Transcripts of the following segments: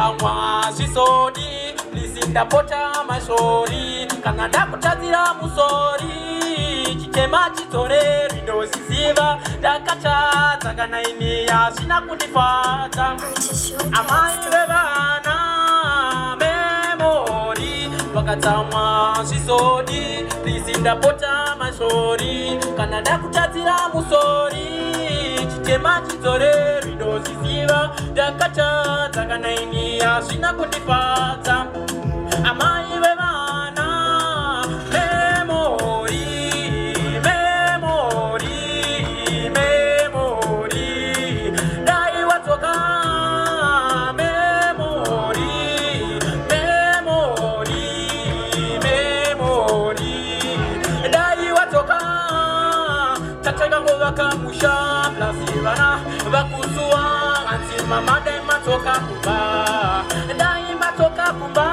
Wakatsamwa sisodi lisinda pota mashori kanada kutazira musori chitema chitore rindo sisiva dakacha tsakanaini yasina kundifata amai vevana memori wakatsamwa sisodi lisinda pota mashori kanada kutazira musori chitema chitore rindo sisiva dakacha tsakanaini yasina kundifata amai vevana memori memori memori dai watoka memori memori memori dai watoka tatega ngova musha plasivana vakusua anti mama dai matoka kuba dai matoka kuba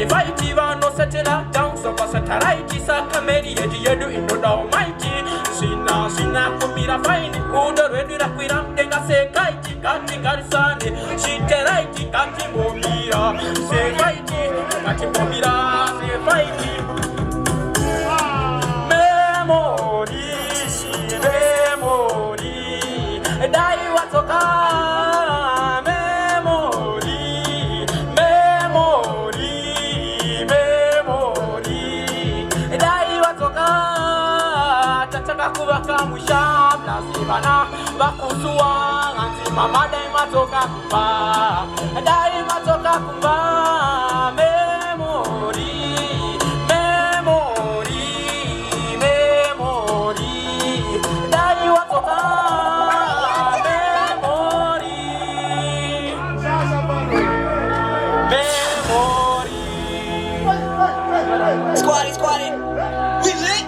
Fight even no settle down so pass a right sakameri yedu indo do mighty sina kumira fine udo redu rakwiram denga se kaiti kati garsane shiteraiti kati momira se fighti kati momira se fighti memory dai watoka kubaka musha plasivana bakusua anti mama dai matoka kumba dai matoka kumba memori memori memori dai watoka memori memori Squatty, we lit.